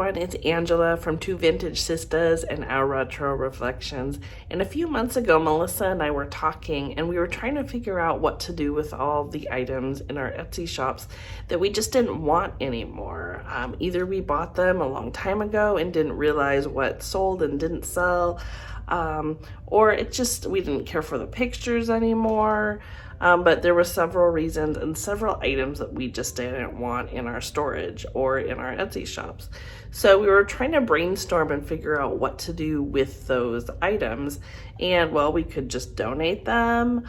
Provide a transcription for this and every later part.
everyone, it's Angela from Two Vintage Sisters and Our Retro Reflections. And a few months ago, Melissa and I were talking and we were trying to figure out what to do with all the items in our Etsy shops that we just didn't want anymore. Either we bought them a long time ago and didn't realize what sold and didn't sell, or we didn't care for the pictures anymore. But there were several reasons and several items that we just didn't want in our storage or in our Etsy shops. So we were trying to brainstorm and figure out what to do with those items. And well, we could just donate them,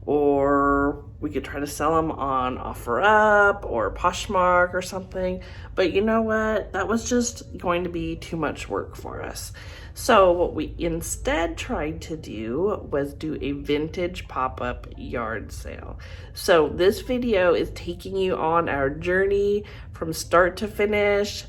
or we could try to sell them on OfferUp or Poshmark or something. But you know what? That was just going to be too much work for us. So what we instead tried to do was do a vintage pop-up yard sale. So this video is taking you on our journey from start to finish,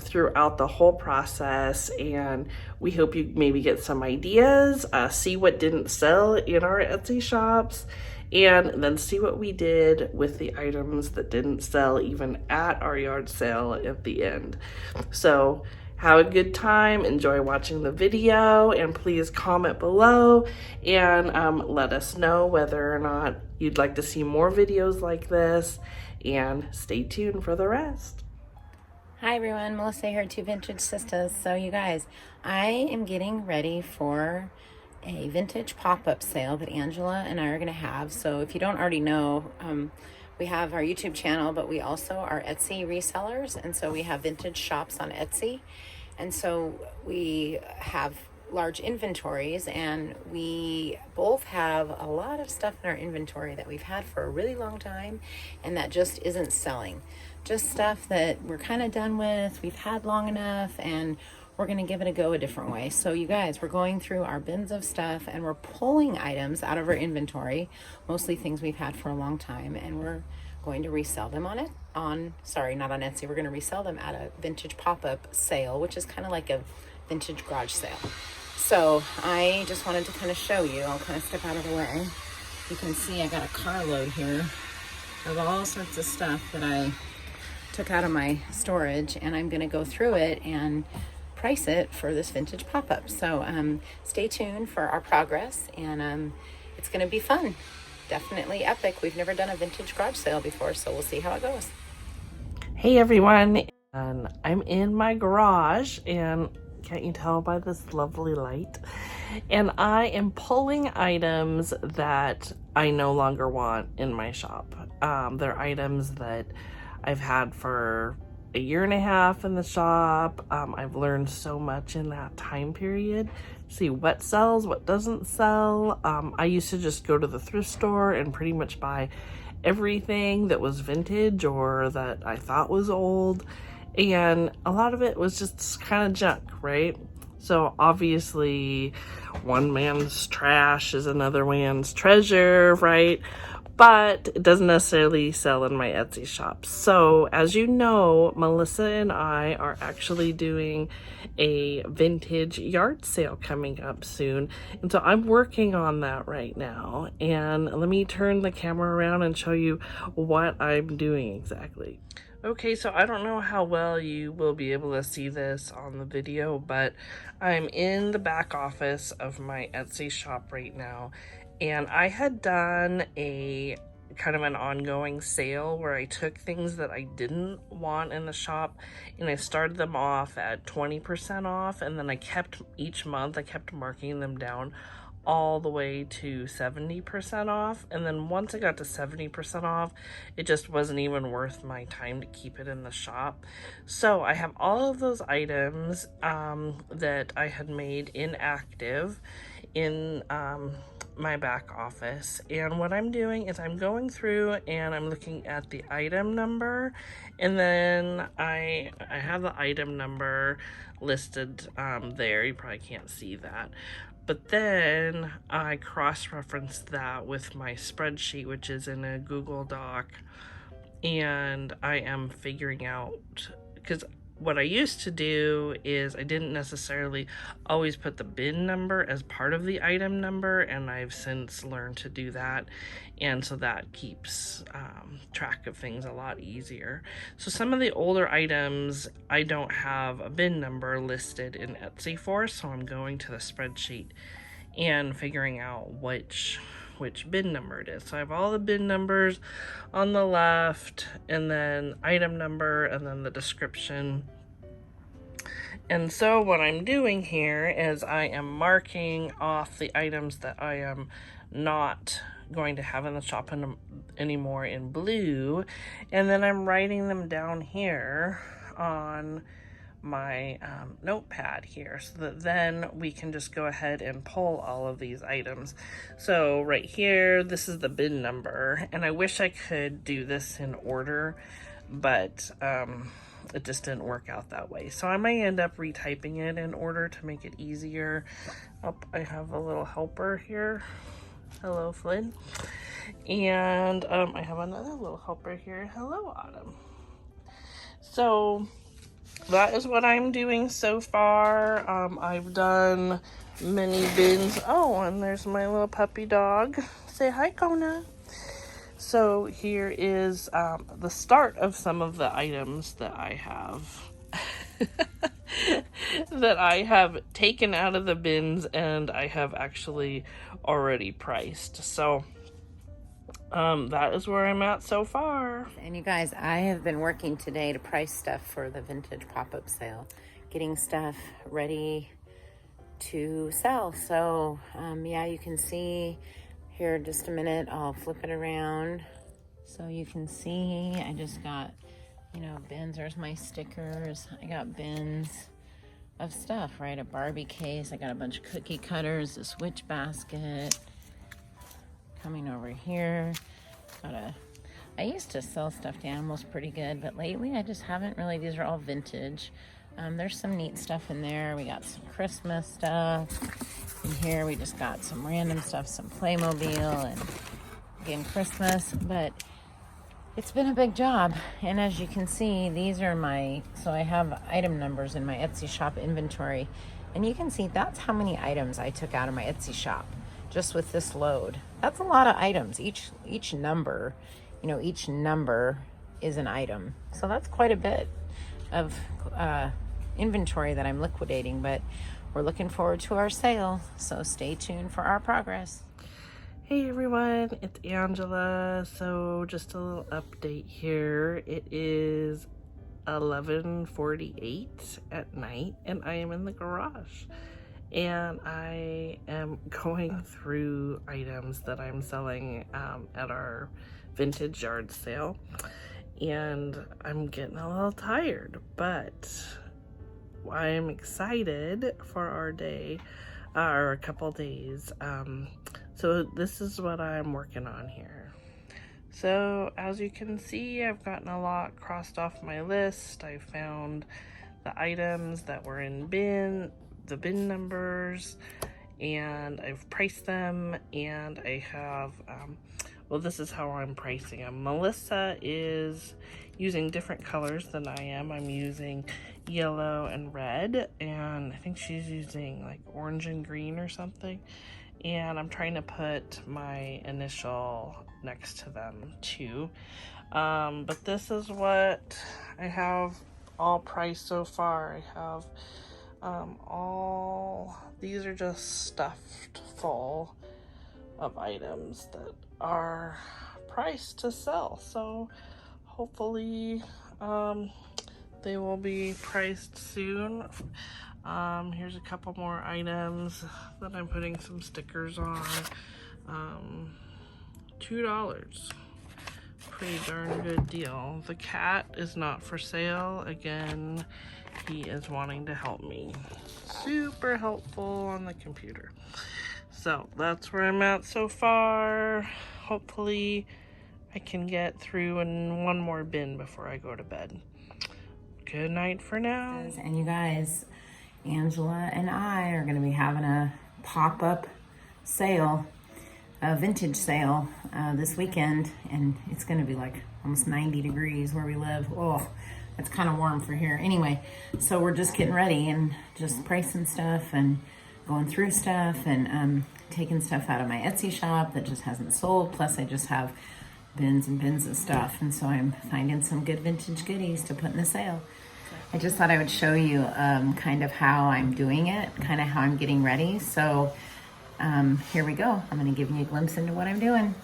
throughout the whole process, and we hope you maybe get some ideas, see what didn't sell in our Etsy shops, and then see what we did with the items that didn't sell even at our yard sale at the end. So have a good time, enjoy watching the video, and please comment below and let us know whether or not you'd like to see more videos like this, and stay tuned for the rest. Hi everyone, Melissa here, Two Vintage Sisters. So you guys, I am getting ready for a vintage pop-up sale that Angela and I are going to have. So if you don't already know, we have our YouTube channel, but we also are Etsy resellers. And so we have vintage shops on Etsy. And so we have large inventories, and we both have a lot of stuff in our inventory that we've had for a really long time and that just isn't selling. Just stuff that we're kind of done with, we've had long enough, and we're going to give it a go a different way. So you guys, we're going through our bins of stuff and we're pulling items out of our inventory, mostly things we've had for a long time, and we're going to resell them not on Etsy. We're going to resell them at a vintage pop-up sale, which is kind of like a vintage garage sale. So I just wanted to kind of show you. I'll kind of step out of the way. You can see I got a carload here of all sorts of stuff that I took out of my storage, and I'm going to go through it and price it for this vintage pop-up. So stay tuned for our progress, and it's going to be fun. Definitely epic. We've never done a vintage garage sale before, so we'll see how it goes. Hey everyone, and I'm in my garage, and can't you tell by this lovely light? And I am pulling items that I no longer want in my shop. They're items that I've had for a year and a half in the shop. I've learned so much in that time period. See what sells, what doesn't sell. I used to just go to the thrift store and pretty much buy everything that was vintage or that I thought was old. And a lot of it was just kind of junk, right? So obviously one man's trash is another man's treasure, right? But it doesn't necessarily sell in my Etsy shop. So as you know, Melissa and I are actually doing a vintage yard sale coming up soon. And so I'm working on that right now. And let me turn the camera around and show you what I'm doing exactly. Okay, so I don't know how well you will be able to see this on the video, but I'm in the back office of my Etsy shop right now. And I had done a kind of an ongoing sale where I took things that I didn't want in the shop and I started them off at 20% off, and then each month I kept marking them down all the way to 70% off. And then once I got to 70% off, it just wasn't even worth my time to keep it in the shop. So I have all of those items that I had made inactive in my back office, and what I'm doing is I'm going through and I'm looking at the item number, and then I have the item number listed there. You probably can't see that, but then I cross-reference that with my spreadsheet, which is in a Google Doc, and I am figuring out, because what I used to do is I didn't necessarily always put the bin number as part of the item number, and I've since learned to do that, and so that keeps track of things a lot easier. So some of the older items I don't have a bin number listed in Etsy for, so I'm going to the spreadsheet and figuring out which bin number it is. So I have all the bin numbers on the left, and then item number, and then the description. And so what I'm doing here is I am marking off the items that I am not going to have in the shop anymore in blue, and then I'm writing them down here on my notepad here, so that then we can just go ahead and pull all of these items. So right here, this is the bin number, and I wish I could do this in order, but it just didn't work out that way. So I might end up retyping it in order to make it easier. Oh, I have a little helper here. Hello, Flynn. And I have another little helper here. Hello, Autumn. So that is what I'm doing so far. I've done many bins. Oh, and there's my little puppy dog. Say hi, Kona. So here is the start of some of the items that I have that I have taken out of the bins and I have actually already priced. So that is where I'm at so far. And you guys, I have been working today to price stuff for the vintage pop-up sale, getting stuff ready to sell. So yeah, you can see here in just a minute, I'll flip it around so you can see I just got, you know, bins. There's my stickers. I got bins of stuff, right? A Barbie case. I got a bunch of cookie cutters, a switch basket. Coming over here, I used to sell stuffed animals pretty good, but lately I just haven't really. These are all vintage. There's some neat stuff in there. We got some Christmas stuff in here. We just got some random stuff, some Playmobil, and again Christmas, but it's been a big job. And as you can see, these are so I have item numbers in my Etsy shop inventory, and you can see that's how many items I took out of my Etsy shop just with this load. That's a lot of items. Each number, you know, each number is an item. So that's quite a bit of inventory that I'm liquidating, but we're looking forward to our sale. So stay tuned for our progress. Hey everyone, it's Angela. So just a little update here. It is 11:48 at night and I am in the garage. And I am going through items that I'm selling at our vintage yard sale. And I'm getting a little tired, but I'm excited for our day, or a couple days. So this is what I'm working on here. So as you can see, I've gotten a lot crossed off my list. I found the items that were in the bin numbers, and I've priced them, and I have well, this is how I'm pricing them. Melissa is using different colors than I am. I'm using yellow and red, and I think she's using like orange and green or something, and I'm trying to put my initial next to them too. But this is what I have all priced so far. I have these are just stuffed full of items that are priced to sell, so hopefully they will be priced soon. Here's a couple more items that I'm putting some stickers on. $2, pretty darn good deal. The cat is not for sale. Again, he is wanting to help me. Super helpful on the computer. So that's where I'm at so far. Hopefully I can get through in one more bin before I go to bed. Good night for now. And you guys, Angela and I are going to be having a pop-up sale, a vintage sale this weekend, and it's going to be like almost 90 degrees where we live. Oh, It's kind of warm for here. Anyway, so we're just getting ready and just pricing stuff and going through stuff and taking stuff out of my Etsy shop that just hasn't sold. Plus I just have bins and bins of stuff. And so I'm finding some good vintage goodies to put in the sale. I just thought I would show you kind of how I'm doing it, kind of how I'm getting ready. So here we go. I'm going to give you a glimpse into what I'm doing.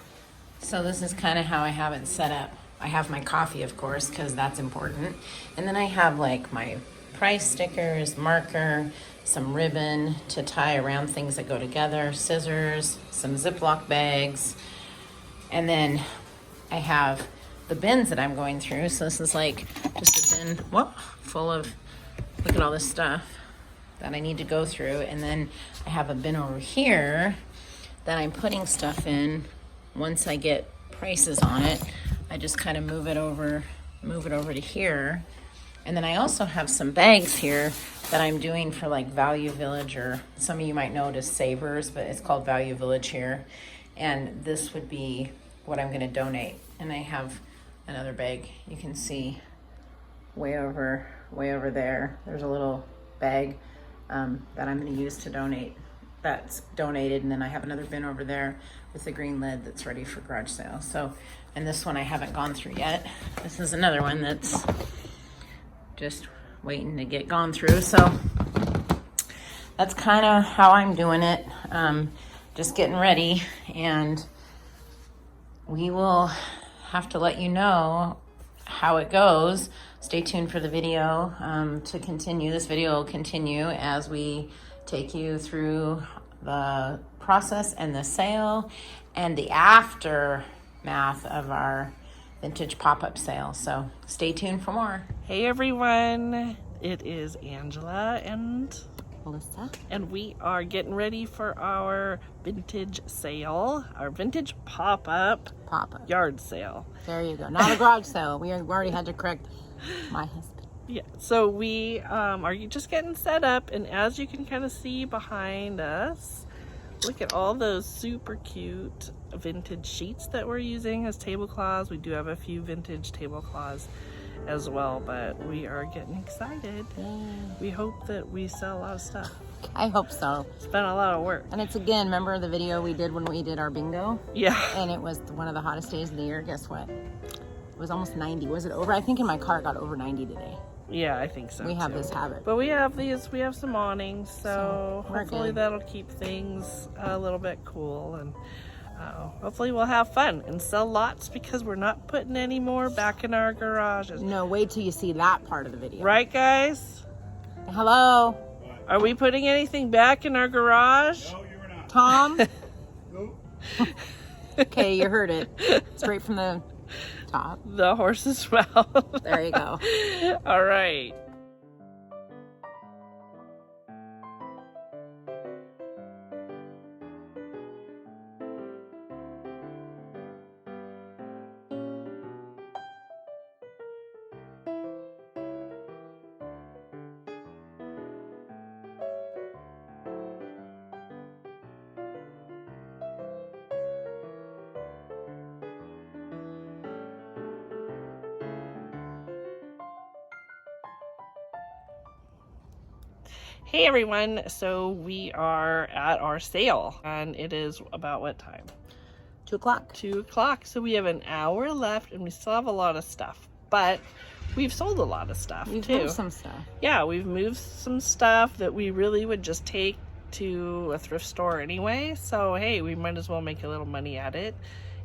So this is kind of how I have it set up. I have my coffee, of course, because that's important. And then I have like my price stickers, marker, some ribbon to tie around things that go together, scissors, some Ziploc bags. And then I have the bins that I'm going through. So this is like just a bin full of, look at all this stuff that I need to go through. And then I have a bin over here that I'm putting stuff in. Once I get prices on it, I just kind of move it over to here. And then I also have some bags here that I'm doing for like Value Village, or some of you might know it as Savers, but it's called Value Village here. And this would be what I'm going to donate. And I have another bag you can see way over there. There's a little bag that I'm going to use to donate. That's donated. And then I have another bin over there with the green lid that's ready for garage sale. So, and this one I haven't gone through yet. This is another one that's just waiting to get gone through. So that's kind of how I'm doing it. Just getting ready, and we will have to let you know how it goes. Stay tuned for the video to continue. This video will continue as we take you through the process and the sale and the aftermath of our vintage pop-up sale. So stay tuned for more. Hey everyone, it is Angela and Melissa, and we are getting ready for our vintage sale, our vintage pop-up yard sale. There you go. Not a garage sale. We already had to correct my husband. Yeah, so we are just getting set up, and as you can kind of see behind us, look at all those super cute vintage sheets that we're using as tablecloths. We do have a few vintage tablecloths as well, but we are getting excited. We hope that we sell a lot of stuff. I hope so. It's been a lot of work. And it's, again, remember the video we did when we did our bingo? Yeah. And it was one of the hottest days of the year. Guess what? It was almost 90. Was it over? I think in my car it got over 90 today. Yeah, I think so. We have this habit. But we have some awnings, so hopefully good. that'll keep things a little bit cool, and hopefully we'll have fun and sell lots, because we're not putting any more back in our garages. No, wait till you see that part of the video. Right, guys? Hello? Are we putting anything back in our garage? No, you were not. Tom? Nope. Okay, you heard it. Straight from the top. The horse's mouth. There you go. All right. Hey everyone, so we are at our sale, and it is about what time? 2 o'clock. 2 o'clock. So we have an hour left, and we still have a lot of stuff, but we've sold a lot of stuff We've too. moved some stuff. Yeah, we've moved some stuff that we really would just take to a thrift store anyway. So hey, we might as well make a little money at it.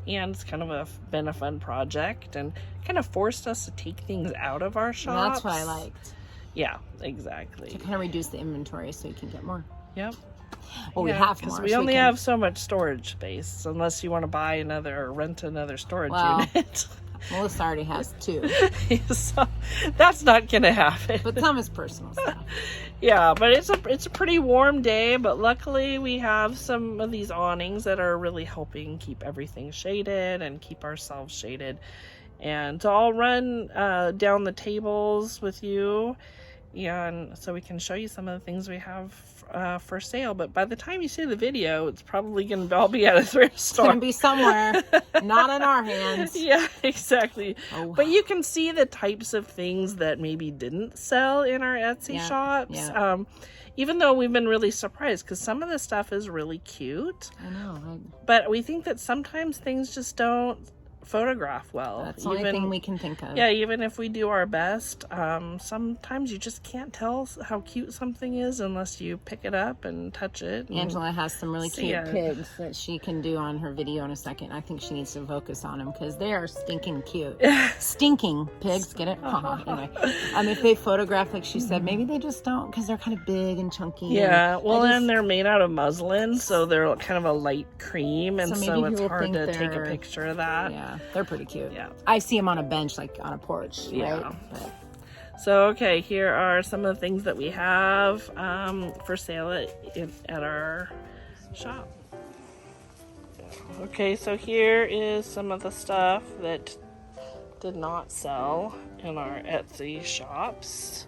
And it's kind of been a fun project, and kind of forced us to take things out of our shops. And that's what I liked. Yeah, exactly. To kind of reduce the inventory so you can get more. Yep. Well, we Yeah, have 'cause more. we so only can- have so much storage space, unless you want to buy another or rent another storage Well, unit. Melissa already has 2. So that's not gonna happen. But some is personal stuff. Yeah, but it's a pretty warm day, but luckily we have some of these awnings that are really helping keep everything shaded and keep ourselves shaded. And so I'll run down the tables with you and so we can show you some of the things we have for sale. But by the time you see the video, it's probably going to all be at a thrift It's store. going to be somewhere, not in our hands. Yeah, exactly. Oh. But you can see the types of things that maybe didn't sell in our Etsy Yeah, shops. yeah. Even though we've been really surprised because some of the stuff is really cute, I know. but we think that sometimes things just don't photograph well. That's the only thing we can think of. Yeah, even if we do our best, sometimes you just can't tell how cute something is unless you pick it up and touch it. And Angela has some really see cute it. pigs that she can do on her video in a second. I think she needs to focus on them because they are stinking cute. Stinking pigs, get it? Anyway, if they photograph, like she said, maybe they just don't because they're kind of big and chunky. Yeah, and well, I just- and they're made out of muslin, so they're kind of a light cream, and So so, maybe it's people hard think to take a they're- picture of that. Yeah, they're pretty cute. Yeah. I see them on a bench, like on a porch. Yeah. Right? But So, okay, here are some of the things that we have for sale at our shop. Okay, so here is some of the stuff that did not sell in our Etsy shops.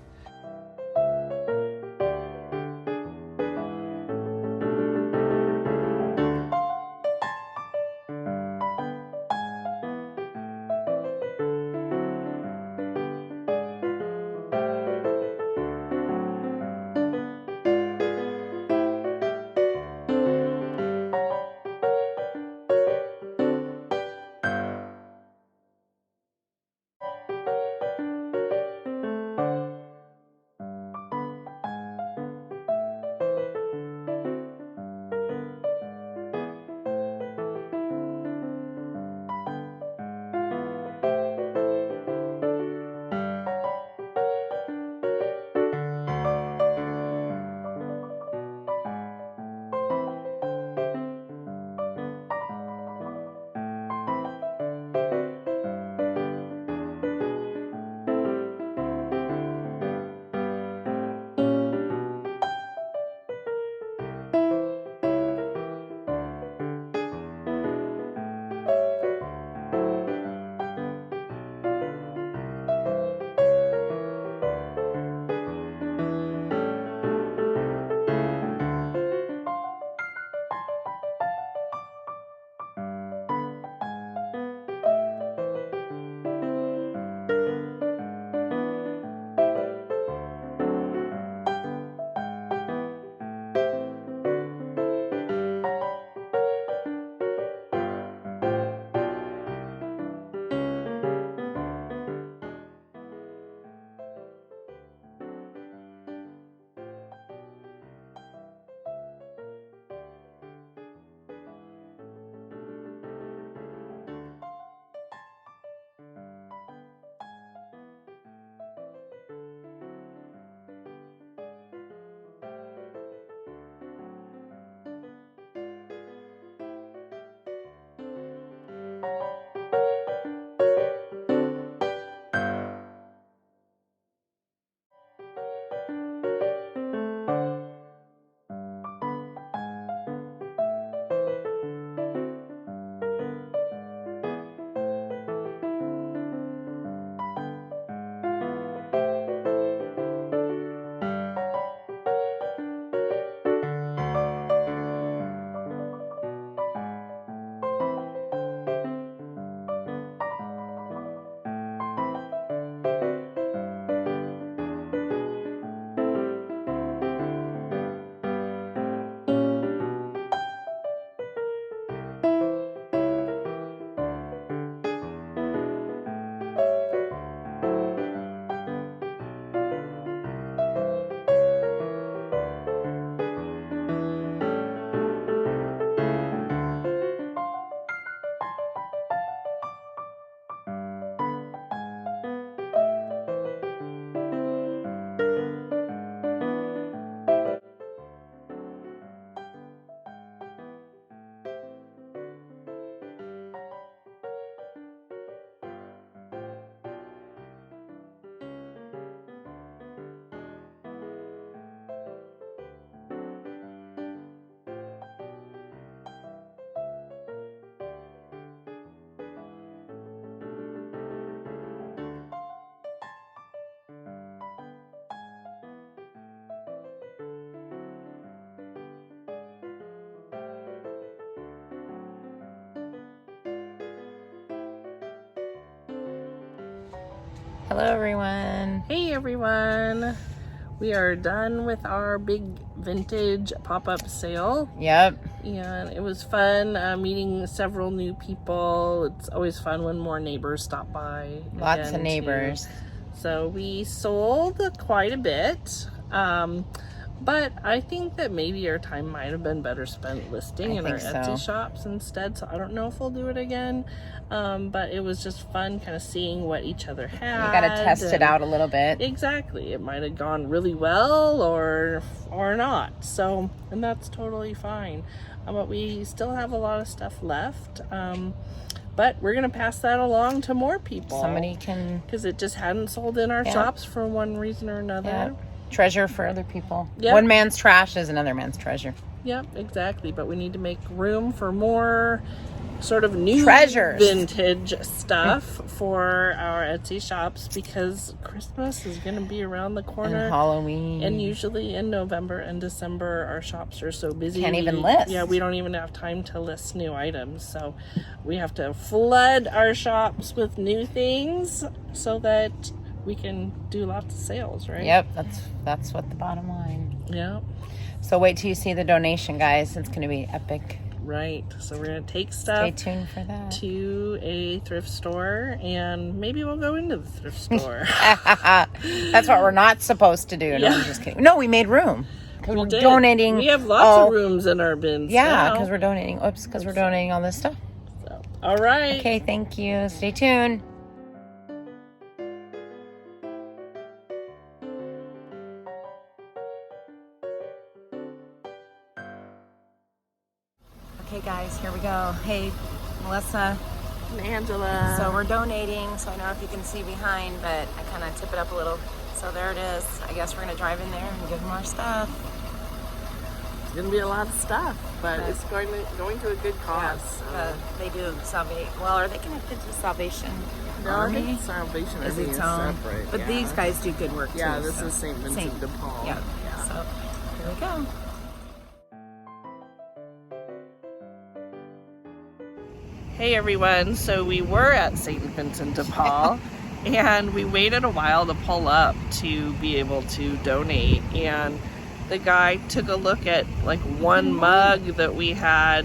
Hello, everyone. Hey everyone, we are done with our big vintage pop-up sale, Yep. and it was fun meeting several new people. It's always fun when more neighbors stop by. Lots of again, neighbors. too. So we sold quite a bit, but I think that maybe our time might have been better spent listing in our Etsy shops instead. So I don't know if we'll do it again, but it was just fun kind of seeing what each other had. You got to test it out a little bit. Exactly. It might have gone really well or not. So, and that's totally fine. But we still have a lot of stuff left. But we're going to pass that along to more people. Somebody can... Because it just hadn't sold in our shops for one reason or another. Yeah. Treasure for other people. Yep. One man's trash is another man's treasure. Yep, exactly. But we need to make room for more sort of new treasures, vintage stuff for our Etsy shops, because Christmas is going to be around the corner. And Halloween. And usually in November and December, our shops are so busy. Can't even list. Yeah, we don't even have time to list new items. So we have to flood our shops with new things so that we can do lots of sales, right? Yep, that's what the bottom line. Yeah. So wait till you see the donation, guys. It's going to be epic. Right. So we're going to take stuff. Stay tuned for that. To a thrift store, and maybe we'll go into the thrift store. That's what we're not supposed to do. No, I'm just kidding. No, we made room. We're donating. We have lots of rooms in our bins. Yeah, because we're donating. Oops, because we're donating all this stuff. So, all right. Okay, thank you. Stay tuned. Okay, guys, here we go. Hey, Melissa. And Angela. So we're donating, so I don't know if you can see behind, but I kind of tip it up a little. So there it is. I guess we're going to drive in there and give them our stuff. It's going to be a lot of stuff, but it's going to a good cause. Yeah, they do Salvation. Well, are they connected to Salvation Army? I think Salvation is Army its is own. separate. But these guys do good work too. Yeah, this is St. Vincent de Paul. Yeah. So here we go. Hey everyone, so we were at St. Vincent de Paul and we waited a while to pull up to be able to donate, and the guy took a look at like one mug that we had,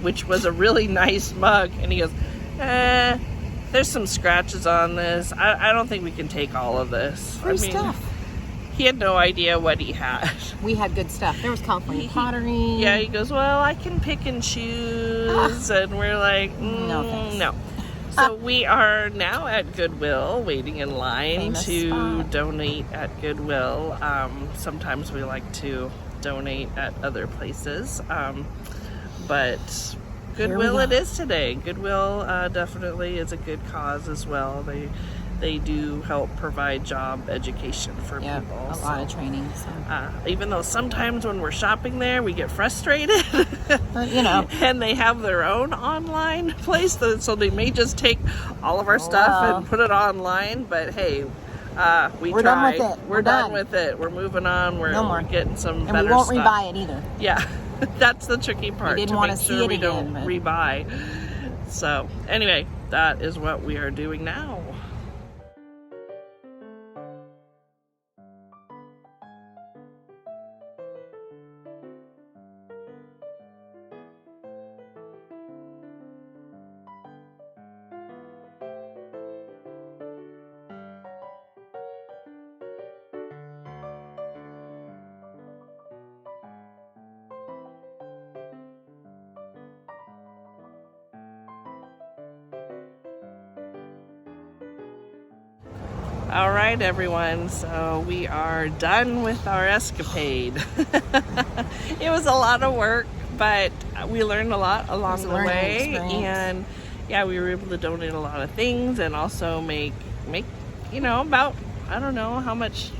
which was a really nice mug, and he goes, there's some scratches on this. I don't think we can take all of this. Free stuff. He had no idea what he had. We had good stuff. There was California pottery. Yeah, he goes, well, I can pick and choose. And we're like, no. So we are now at Goodwill, waiting in line to donate at Goodwill. Sometimes we like to donate at other places. But Goodwill it is today. Goodwill definitely is a good cause as well. They do help provide job education for people. A lot of training. So. Even though sometimes when we're shopping there, we get frustrated. But, you know. And they have their own online place, so they may just take all of our stuff and put it online. But hey, we're tried. Done with it. We're done with it. We're moving on. We're getting some better stuff. And we won't rebuy it either. Yeah, that's the tricky part. We didn't want to see it we again, don't rebuy. So anyway, that is what we are doing now. All right, everyone, so we are done with our escapade. It was a lot of work, but we learned a lot along the way. And yeah, we were able to donate a lot of things and also make about, I don't know how much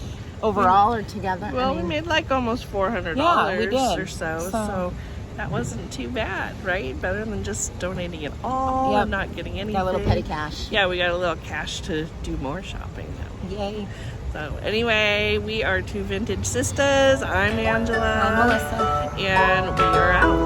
overall or together. Well, we made like almost $400 or so that wasn't too bad, right? Better than just donating it all and not getting anything. Got a little petty cash. Yeah, we got a little cash to do more shopping now. Yay. So anyway, we are Two Vintage Sisters. I'm Angela. I'm Melissa. And we are out.